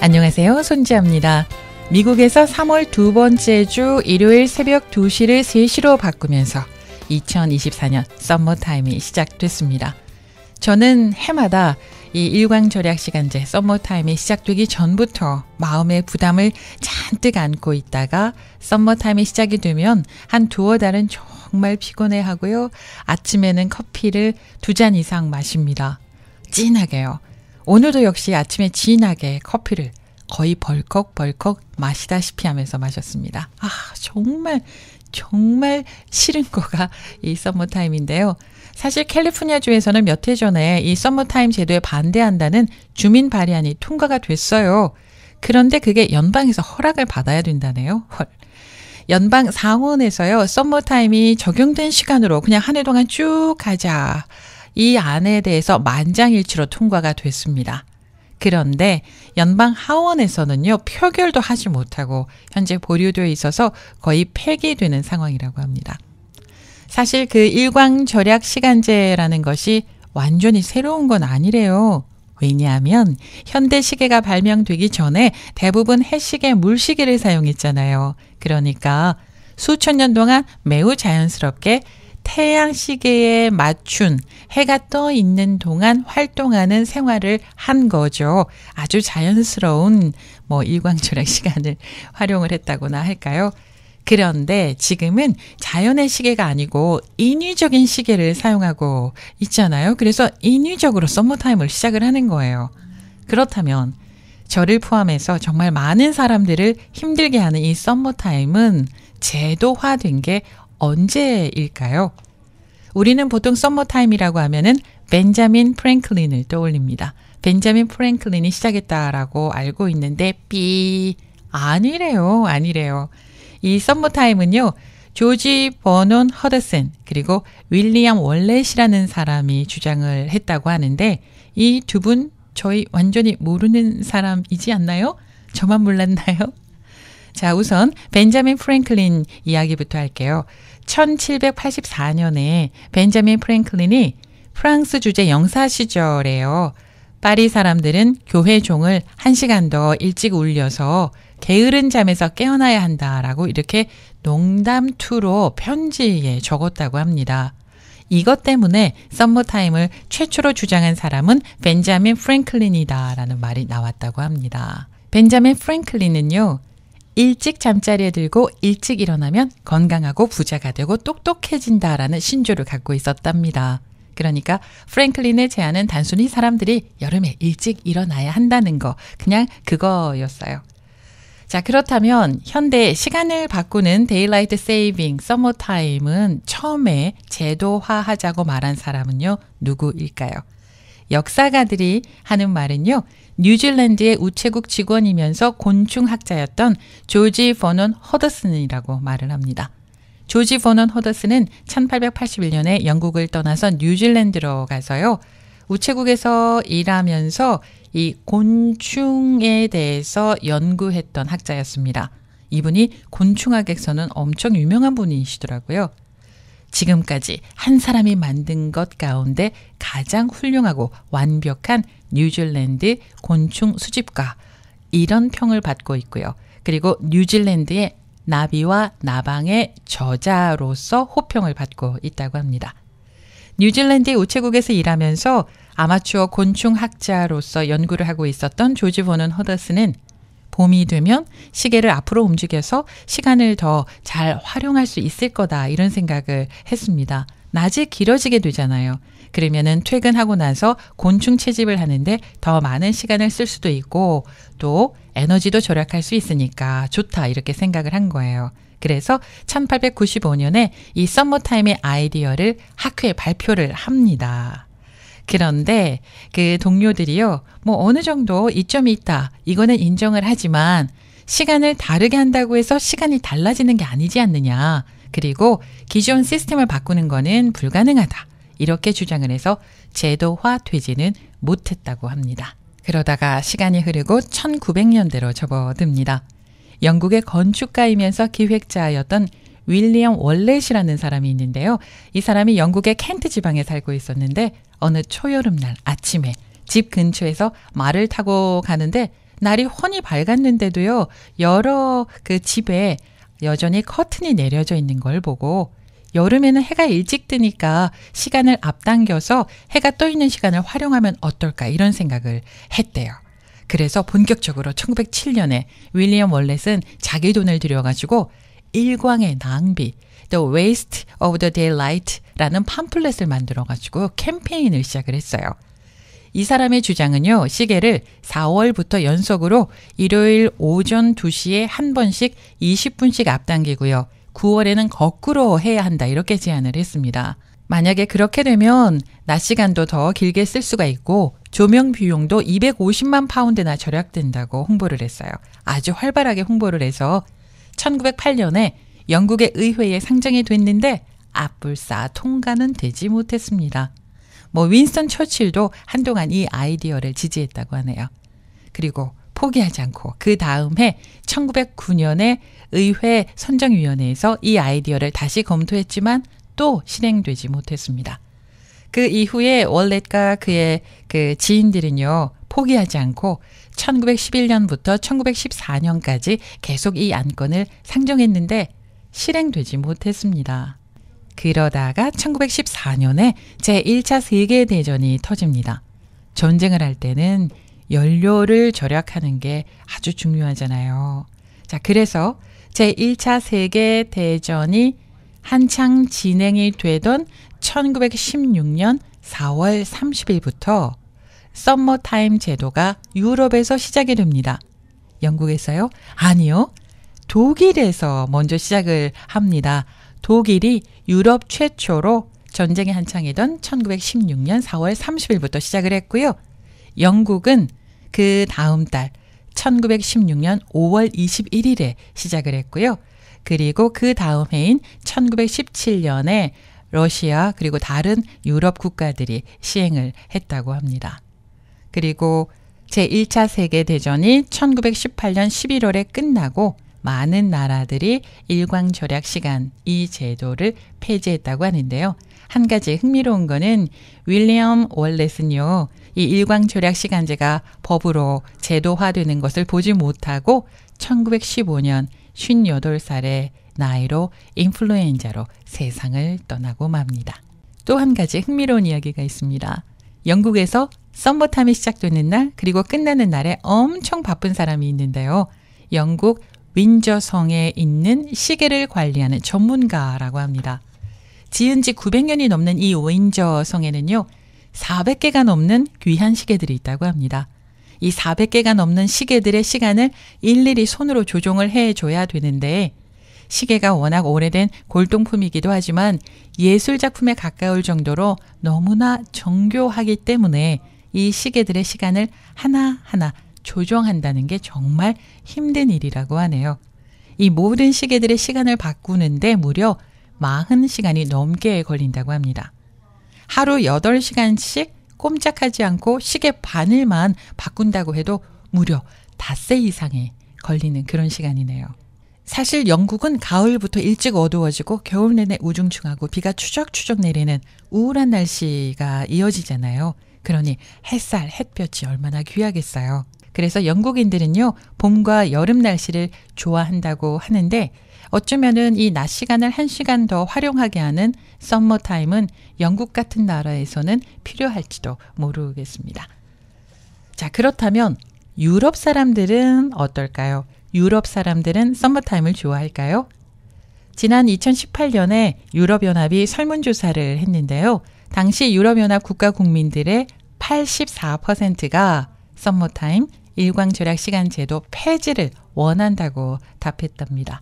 안녕하세요. 손지아입니다. 미국에서 3월 두 번째 주 일요일 새벽 2시를 3시로 바꾸면서 2024년 썸머타임이 시작됐습니다. 저는 해마다 이 일광절약 썸머타임이 시작되기 전부터 마음의 부담을 잔뜩 안고 있다가 썸머타임이 시작이 되면 한 두어 달은 정말 피곤해하고요. 아침에는 커피를 2잔 이상 마십니다. 진하게요. 오늘도 역시 아침에 진하게 커피를 거의 벌컥벌컥 마시다시피 하면서 마셨습니다. 정말 싫은 거가 이 썸머타임인데요. 사실 캘리포니아주에서는 몇 해 전에 이 썸머타임 제도에 반대한다는 주민 발의안이 통과가 됐어요. 그런데 그게 연방에서 허락을 받아야 된다네요. 연방 상원에서요. 썸머타임이 적용된 시간으로 그냥 한 해 동안 쭉 가자. 이 안에 대해서 만장일치로 통과가 됐습니다. 그런데 연방 하원에서는요. 표결도 하지 못하고 현재 보류되어 있어서 거의 폐기되는 상황이라고 합니다. 사실 그 일광절약 시간제라는 것이 완전히 새로운 건 아니래요. 왜냐하면 현대 시계가 발명되기 전에 대부분 해시계, 물시계를 사용했잖아요. 그러니까 수천 년 동안 매우 자연스럽게 태양 시계에 맞춘 해가 떠 있는 동안 활동하는 생활을 한 거죠. 아주 자연스러운 일광절약 시간을 활용을 했다고나 할까요? 그런데 지금은 자연의 시계가 아니고 인위적인 시계를 사용하고 있잖아요. 그래서 인위적으로 썸머타임을 시작을 하는 거예요. 그렇다면 저를 포함해서 정말 많은 사람들을 힘들게 하는 이 썸머타임은 제도화된 게 언제일까요? 우리는 보통 썸머타임이라고 하면은 벤자민 프랭클린을 떠올립니다. 벤자민 프랭클린이 시작했다라고 알고 있는데 아니래요. 이 썸머타임은요. 조지 버논 허드슨 그리고 윌리엄 월렛이라는 사람이 주장을 했다고 하는데 이 두 분 저희 완전히 모르는 사람이지 않나요? 저만 몰랐나요? 자, 우선 벤자민 프랭클린 이야기부터 할게요. 1784년에 벤자민 프랭클린이 프랑스 주재 영사 시절에요. 파리 사람들은 교회 종을 1시간 더 일찍 울려서 게으른 잠에서 깨어나야 한다라고 이렇게 농담투로 편지에 적었다고 합니다. 이것 때문에 썸머타임을 최초로 주장한 사람은 벤자민 프랭클린이다라는 말이 나왔다고 합니다. 벤자민 프랭클린은요. 일찍 잠자리에 들고 일찍 일어나면 건강하고 부자가 되고 똑똑해진다라는 신조를 갖고 있었답니다. 그러니까 프랭클린의 제안은 단순히 사람들이 여름에 일찍 일어나야 한다는 거, 그냥 그거였어요. 자, 그렇다면 현대 시간을 바꾸는 데일라이트 세이빙 썸머타임은 처음에 제도화하자고 말한 사람은요, 누구일까요? 역사가들이 하는 말은요. 뉴질랜드의 우체국 직원이면서 곤충학자였던 조지 버논 허더슨이라고 말을 합니다. 조지 버논 허더슨은 1881년에 영국을 떠나서 뉴질랜드로 가서요. 우체국에서 일하면서 이 곤충에 대해서 연구했던 학자였습니다. 이분이 곤충학에서는 엄청 유명한 분이시더라고요. 지금까지 한 사람이 만든 것 가운데 가장 훌륭하고 완벽한 뉴질랜드 곤충 수집가 이런 평을 받고 있고요. 그리고 뉴질랜드의 나비와 나방의 저자로서 호평을 받고 있다고 합니다. 뉴질랜드의 우체국에서 일하면서 아마추어 곤충학자로서 연구를 하고 있었던 조지 버논 허더슨은 봄이 되면 시계를 앞으로 움직여서 시간을 더 잘 활용할 수 있을 거다 이런 생각을 했습니다. 낮이 길어지게 되잖아요. 그러면은 퇴근하고 나서 곤충 채집을 하는데 더 많은 시간을 쓸 수도 있고 또 에너지도 절약할 수 있으니까 좋다 이렇게 생각을 한 거예요. 그래서 1895년에 이 썸머타임의 아이디어를 학회에 발표를 합니다. 그런데 그 동료들이요. 어느 정도 이점이 있다. 이거는 인정을 하지만 시간을 다르게 한다고 해서 시간이 달라지는 게 아니지 않느냐. 그리고 기존 시스템을 바꾸는 거는 불가능하다. 이렇게 주장을 해서 제도화되지는 못했다고 합니다. 그러다가 시간이 흐르고 1900년대로 접어듭니다. 영국의 건축가이면서 기획자였던 윌리엄 월렛이라는 사람이 있는데요. 이 사람이 영국의 켄트 지방에 살고 있었는데 어느 초여름날 아침에 집 근처에서 말을 타고 가는데 날이 훤히 밝았는데도요, 여러 그 집에 여전히 커튼이 내려져 있는 걸 보고 여름에는 해가 일찍 뜨니까 시간을 앞당겨서 해가 떠 있는 시간을 활용하면 어떨까 이런 생각을 했대요. 그래서 본격적으로 1907년에 윌리엄 월렛은 자기 돈을 들여가지고 일광의 낭비, The Waste of the Daylight라는 팜플렛을 만들어가지고 캠페인을 시작을 했어요. 이 사람의 주장은요, 시계를 4월부터 연속으로 일요일 오전 2시에 한 번씩 20분씩 앞당기고요. 9월에는 거꾸로 해야 한다 이렇게 제안을 했습니다. 만약에 그렇게 되면 낮 시간도 더 길게 쓸 수가 있고 조명 비용도 250만 파운드나 절약된다고 홍보를 했어요. 아주 활발하게 홍보를 해서 1908년에 영국의 의회에 상정이 됐는데 앞불싸 통과는 되지 못했습니다. 윈스턴 처칠도 한동안 이 아이디어를 지지했다고 하네요. 그리고 포기하지 않고 그 다음 해 1909년에 의회 선정위원회에서 이 아이디어를 다시 검토했지만 또 실행되지 못했습니다. 그 이후에 월렛과 그의 그 지인들은요, 포기하지 않고 1911년부터 1914년까지 계속 이 안건을 상정했는데 실행되지 못했습니다. 그러다가 1914년에 제1차 세계대전이 터집니다. 전쟁을 할 때는 연료를 절약하는 게 아주 중요하잖아요. 자, 그래서 제1차 세계대전이 한창 진행이 되던 1916년 4월 30일부터 썸머타임 제도가 유럽에서 시작이 됩니다. 영국에서요? 아니요. 독일에서 먼저 시작을 합니다. 독일이 유럽 최초로 전쟁이 한창이던 1916년 4월 30일부터 시작을 했고요. 영국은 그 다음 달 1916년 5월 21일에 시작을 했고요. 그리고 그 다음 해인 1917년에 러시아 그리고 다른 유럽 국가들이 시행을 했다고 합니다. 그리고 제1차 세계대전이 1918년 11월에 끝나고 많은 나라들이 일광절약 시간 이 제도를 폐지했다고 하는데요. 한 가지 흥미로운 거는 윌리엄 월렛은요, 이 일광절약 시간제가 법으로 제도화되는 것을 보지 못하고 1915년 58살의 나이로 인플루엔자로 세상을 떠나고 맙니다. 또 한 가지 흥미로운 이야기가 있습니다. 영국에서 썸머타임이 시작되는 날 그리고 끝나는 날에 엄청 바쁜 사람이 있는데요. 영국 윈저성에 있는 시계를 관리하는 전문가라고 합니다. 지은 지 900년이 넘는 이 윈저성에는요. 400개가 넘는 귀한 시계들이 있다고 합니다. 이 400개가 넘는 시계들의 시간을 일일이 손으로 조종을 해줘야 되는데 시계가 워낙 오래된 골동품이기도 하지만 예술작품에 가까울 정도로 너무나 정교하기 때문에 이 시계들의 시간을 하나하나 조정한다는 게 정말 힘든 일이라고 하네요. 이 모든 시계들의 시간을 바꾸는데 무려 40시간이 넘게 걸린다고 합니다. 하루 8시간씩 꼼짝하지 않고 시계 바늘만 바꾼다고 해도 무려 닷새 이상이 걸리는 그런 시간이네요. 사실 영국은 가을부터 일찍 어두워지고 겨울 내내 우중충하고 비가 추적추적 내리는 우울한 날씨가 이어지잖아요. 그러니 햇살, 햇볕이 얼마나 귀하겠어요. 그래서 영국인들은요, 봄과 여름 날씨를 좋아한다고 하는데 어쩌면은 이 낮 시간을 1시간 더 활용하게 하는 썸머타임은 영국 같은 나라에서는 필요할지도 모르겠습니다. 자, 그렇다면 유럽 사람들은 어떨까요? 유럽 사람들은 썸머타임을 좋아할까요? 지난 2018년에 유럽연합이 설문조사를 했는데요. 당시 유럽연합 국가 국민들의 84%가 썸머타임 일광절약 시간 제도 폐지를 원한다고 답했답니다.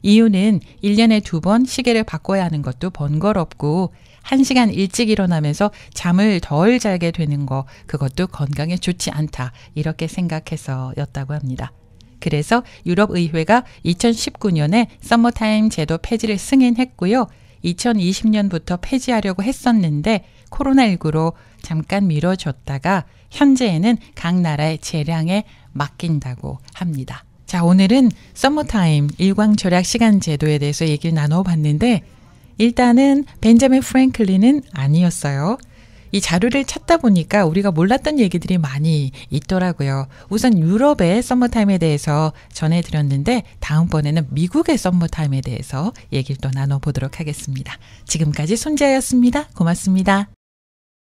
이유는 1년에 2번 시계를 바꿔야 하는 것도 번거롭고 1시간 일찍 일어나면서 잠을 덜 자게 되는 거 그것도 건강에 좋지 않다 이렇게 생각해서였다고 합니다. 그래서 유럽의회가 2019년에 썸머타임 제도 폐지를 승인했고요. 2020년부터 폐지하려고 했었는데 코로나19로 잠깐 미뤄졌다가 현재에는 각 나라의 재량에 맡긴다고 합니다. 자, 오늘은 썸머타임 일광절약 시간 제도에 대해서 얘기를 나눠봤는데 일단은 벤자민 프랭클린은 아니었어요. 이 자료를 찾다 보니까 우리가 몰랐던 얘기들이 많이 있더라고요. 우선 유럽의 썸머타임에 대해서 전해드렸는데 다음번에는 미국의 썸머타임에 대해서 얘기를 또 나눠보도록 하겠습니다. 지금까지 손지아였습니다. 고맙습니다.